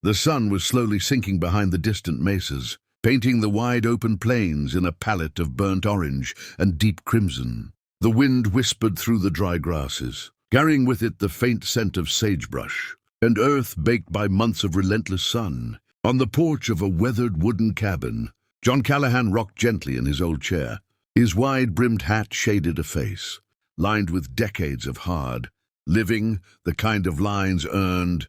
The sun was slowly sinking behind the distant mesas, painting the wide open plains in a palette of burnt orange and deep crimson. The wind whispered through the dry grasses, carrying with it the faint scent of sagebrush, and earth baked by months of relentless sun. On the porch of a weathered wooden cabin, John Callahan rocked gently in his old chair. His wide-brimmed hat shaded a face, lined with decades of hard living, the kind of lines earned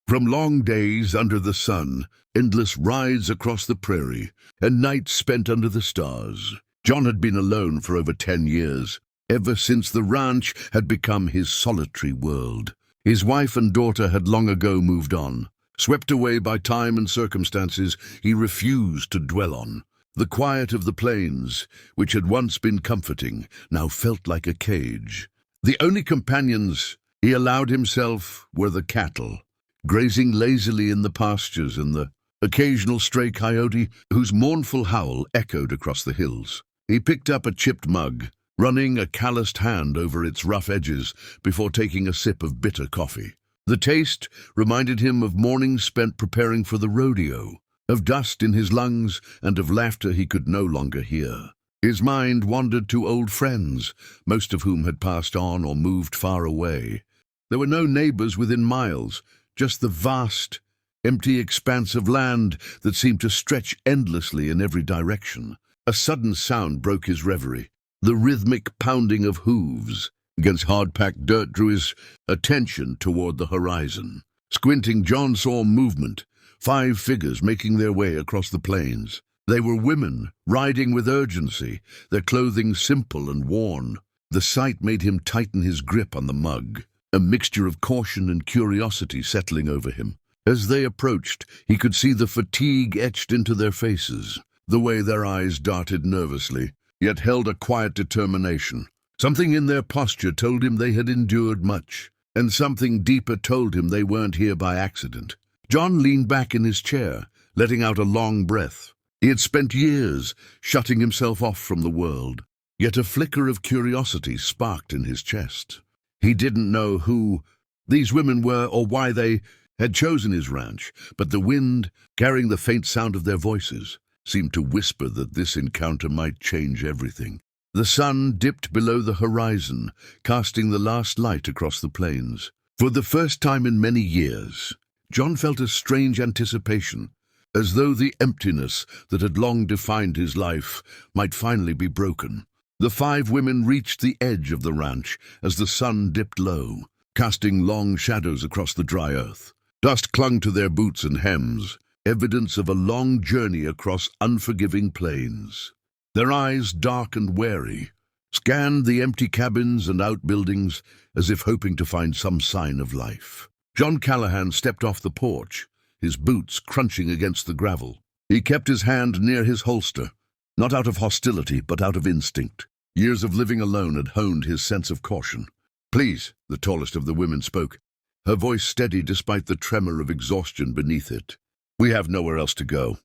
from long days under the sun, endless rides across the prairie, and nights spent under the stars. John had been alone for over 10 years, ever since the ranch had become his solitary world. His wife and daughter had long ago moved on, swept away by time and circumstances he refused to dwell on. The quiet of the plains, which had once been comforting, now felt like a cage. The only companions he allowed himself were the cattle, grazing lazily in the pastures, and the occasional stray coyote whose mournful howl echoed across the hills. He picked up a chipped mug, running a calloused hand over its rough edges before taking a sip of bitter coffee. The taste reminded him of mornings spent preparing for the rodeo, of dust in his lungs and of laughter he could no longer hear. His mind wandered to old friends, most of whom had passed on or moved far away. There were no neighbors within miles, just the vast, empty expanse of land that seemed to stretch endlessly in every direction. A sudden sound broke his reverie. The rhythmic pounding of hooves against hard-packed dirt drew his attention toward the horizon. Squinting, John saw movement, 5 figures making their way across the plains. They were women, riding with urgency, their clothing simple and worn. The sight made him tighten his grip on the mug, a mixture of caution and curiosity settling over him. As they approached, he could see the fatigue etched into their faces, the way their eyes darted nervously, yet held a quiet determination. Something in their posture told him they had endured much, and something deeper told him they weren't here by accident. John leaned back in his chair, letting out a long breath. He had spent years shutting himself off from the world, yet a flicker of curiosity sparked in his chest. He didn't know who these women were or why they had chosen his ranch, but the wind, carrying the faint sound of their voices, seemed to whisper that this encounter might change everything. The sun dipped below the horizon, casting the last light across the plains. For the first time in many years, John felt a strange anticipation, as though the emptiness that had long defined his life might finally be broken. The 5 women reached the edge of the ranch as the sun dipped low, casting long shadows across the dry earth. Dust clung to their boots and hems, evidence of a long journey across unforgiving plains. Their eyes, dark and wary, scanned the empty cabins and outbuildings as if hoping to find some sign of life. John Callahan stepped off the porch, his boots crunching against the gravel. He kept his hand near his holster, not out of hostility but out of instinct. Years of living alone had honed his sense of caution. "Please," the tallest of the women spoke, her voice steady despite the tremor of exhaustion beneath it. "We have nowhere else to go.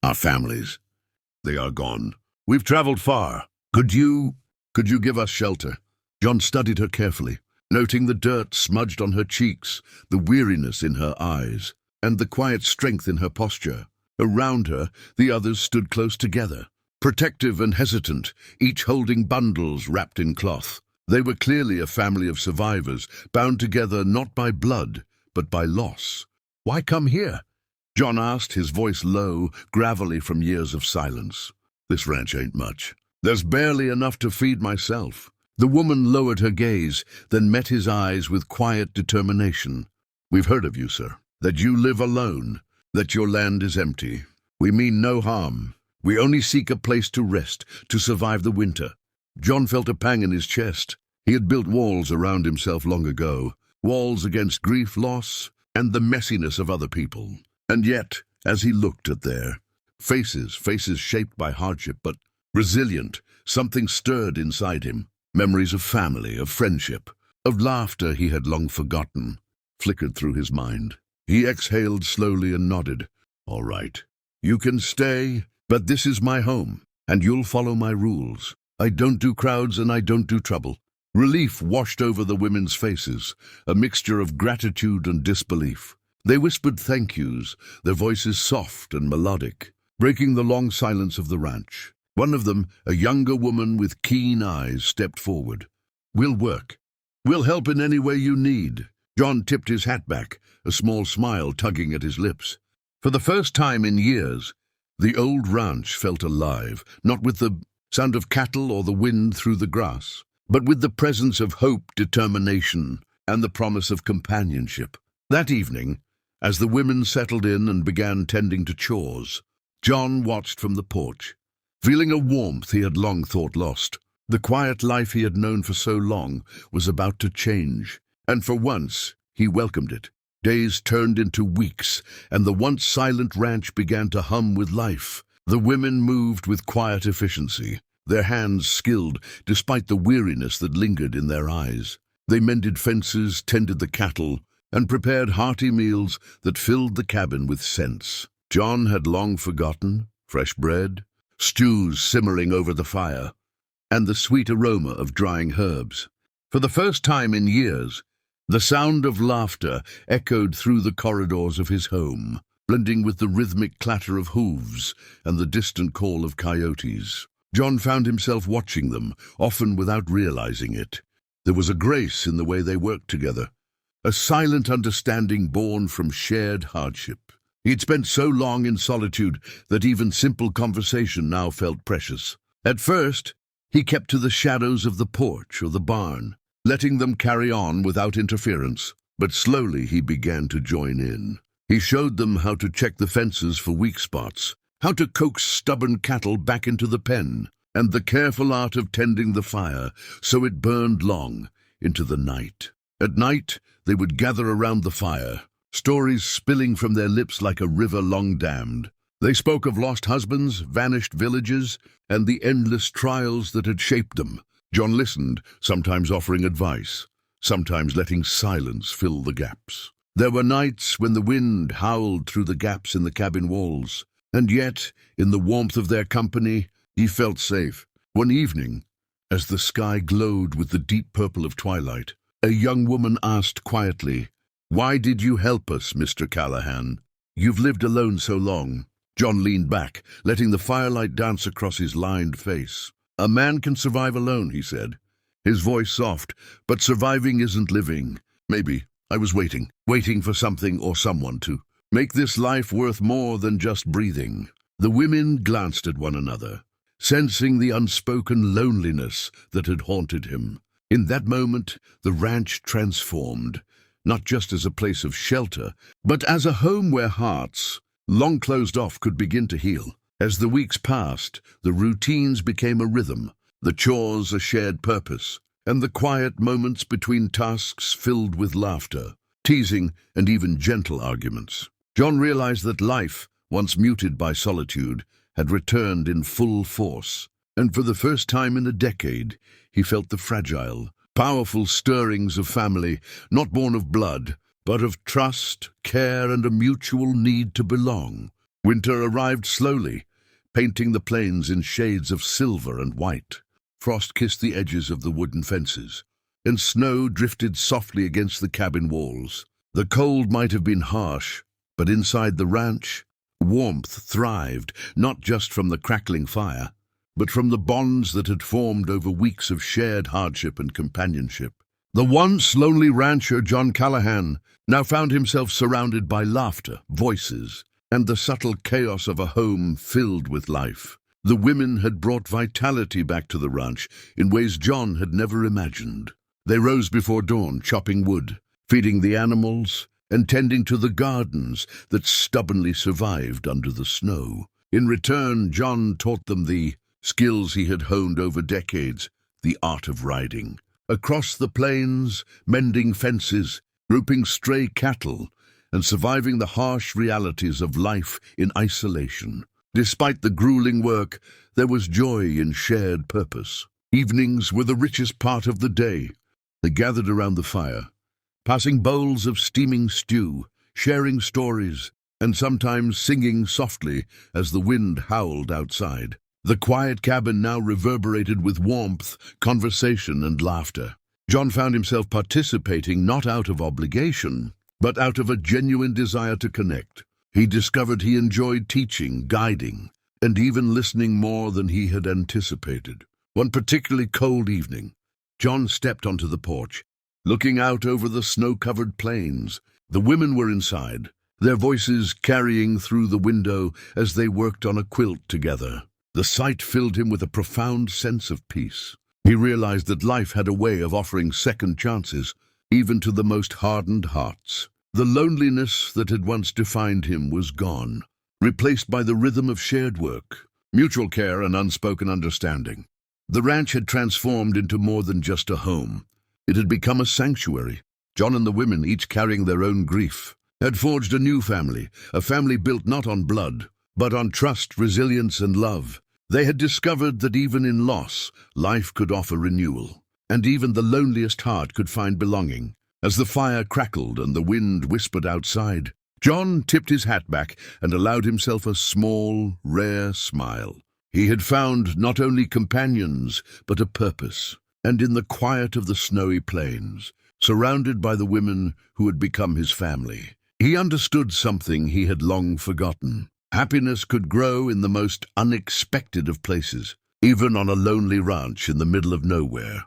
Our families, they are gone. We've traveled far. Could you give us shelter?" John studied her carefully, noting the dirt smudged on her cheeks, the weariness in her eyes, and the quiet strength in her posture. Around her, the others stood close together, protective and hesitant, each holding bundles wrapped in cloth. They were clearly a family of survivors, bound together not by blood, but by loss. "Why come here?" John asked, his voice low, gravelly from years of silence. "This ranch ain't much. There's barely enough to feed myself." The woman lowered her gaze, then met his eyes with quiet determination. "We've heard of you, sir, that you live alone, that your land is empty. We mean no harm. We only seek a place to rest, to survive the winter." John felt a pang in his chest. He had built walls around himself long ago, walls against grief, loss, and the messiness of other people. And yet, as he looked at their faces shaped by hardship but resilient, something stirred inside him. Memories of family, of friendship, of laughter he had long forgotten, flickered through his mind. He exhaled slowly and nodded. "All right. You can stay, but this is my home, and you'll follow my rules. I don't do crowds and I don't do trouble." Relief washed over the women's faces, a mixture of gratitude and disbelief. They whispered thank yous, their voices soft and melodic, breaking the long silence of the ranch. One of them, a younger woman with keen eyes, stepped forward. "We'll work. We'll help in any way you need." John tipped his hat back, a small smile tugging at his lips. For the first time in years, the old ranch felt alive, not with the sound of cattle or the wind through the grass, but with the presence of hope, determination, and the promise of companionship. That evening, as the women settled in and began tending to chores, John watched from the porch, feeling a warmth he had long thought lost. The quiet life he had known for so long was about to change, and for once he welcomed it. Days turned into weeks, and the once silent ranch began to hum with life. The women moved with quiet efficiency, their hands skilled despite the weariness that lingered in their eyes. They mended fences, tended the cattle, and prepared hearty meals that filled the cabin with scents John had long forgotten: fresh bread, stews simmering over the fire, and the sweet aroma of drying herbs. For the first time in years, the sound of laughter echoed through the corridors of his home, blending with the rhythmic clatter of hooves and the distant call of coyotes. John found himself watching them, often without realizing it. There was a grace in the way they worked together, a silent understanding born from shared hardship. He'd spent so long in solitude that even simple conversation now felt precious. At first, he kept to the shadows of the porch or the barn, letting them carry on without interference, but slowly he began to join in. He showed them how to check the fences for weak spots, how to coax stubborn cattle back into the pen, and the careful art of tending the fire so it burned long into the night. At night, they would gather around the fire, stories spilling from their lips like a river long dammed. They spoke of lost husbands, vanished villages, and the endless trials that had shaped them. John listened, sometimes offering advice, sometimes letting silence fill the gaps. There were nights when the wind howled through the gaps in the cabin walls, and yet, in the warmth of their company, he felt safe. One evening, as the sky glowed with the deep purple of twilight, a young woman asked quietly, "Why did you help us, Mr. Callahan? You've lived alone so long." John leaned back, letting the firelight dance across his lined face. "A man can survive alone," he said, his voice soft, "but surviving isn't living. Maybe I was waiting for something or someone to make this life worth more than just breathing." The women glanced at one another, sensing the unspoken loneliness that had haunted him. In that moment, the ranch transformed, not just as a place of shelter, but as a home where hearts, long closed off, could begin to heal. As the weeks passed, the routines became a rhythm, the chores a shared purpose, and the quiet moments between tasks filled with laughter, teasing, and even gentle arguments. John realized that life, once muted by solitude, had returned in full force, and for the first time in a decade, he felt the fragile, powerful stirrings of family, not born of blood, but of trust, care, and a mutual need to belong. Winter arrived slowly, painting the plains in shades of silver and white. Frost kissed the edges of the wooden fences, and snow drifted softly against the cabin walls. The cold might have been harsh, but inside the ranch, warmth thrived, not just from the crackling fire, but from the bonds that had formed over weeks of shared hardship and companionship. The once lonely rancher, John Callahan, now found himself surrounded by laughter, voices, and the subtle chaos of a home filled with life. The women had brought vitality back to the ranch in ways John had never imagined. They rose before dawn, chopping wood, feeding the animals, and tending to the gardens that stubbornly survived under the snow. In return, John taught them the skills he had honed over decades, the art of riding. Across the plains, mending fences, grouping stray cattle, and surviving the harsh realities of life in isolation. Despite the grueling work, there was joy in shared purpose. Evenings were the richest part of the day. They gathered around the fire, passing bowls of steaming stew, sharing stories, and sometimes singing softly as the wind howled outside. The quiet cabin now reverberated with warmth, conversation, and laughter. John found himself participating not out of obligation, but out of a genuine desire to connect. He discovered he enjoyed teaching, guiding, and even listening more than he had anticipated. One particularly cold evening, John stepped onto the porch, looking out over the snow-covered plains. The women were inside, their voices carrying through the window as they worked on a quilt together. The sight filled him with a profound sense of peace. He realized that life had a way of offering second chances, even to the most hardened hearts. The loneliness that had once defined him was gone, replaced by the rhythm of shared work, mutual care, and unspoken understanding. The ranch had transformed into more than just a home. It had become a sanctuary. John and the women, each carrying their own grief, had forged a new family, a family built not on blood, but on trust, resilience, and love. They had discovered that even in loss, life could offer renewal, and even the loneliest heart could find belonging. As the fire crackled and the wind whispered outside, John tipped his hat back and allowed himself a small, rare smile. He had found not only companions, but a purpose, and in the quiet of the snowy plains, surrounded by the women who had become his family, he understood something he had long forgotten. Happiness could grow in the most unexpected of places, even on a lonely ranch in the middle of nowhere.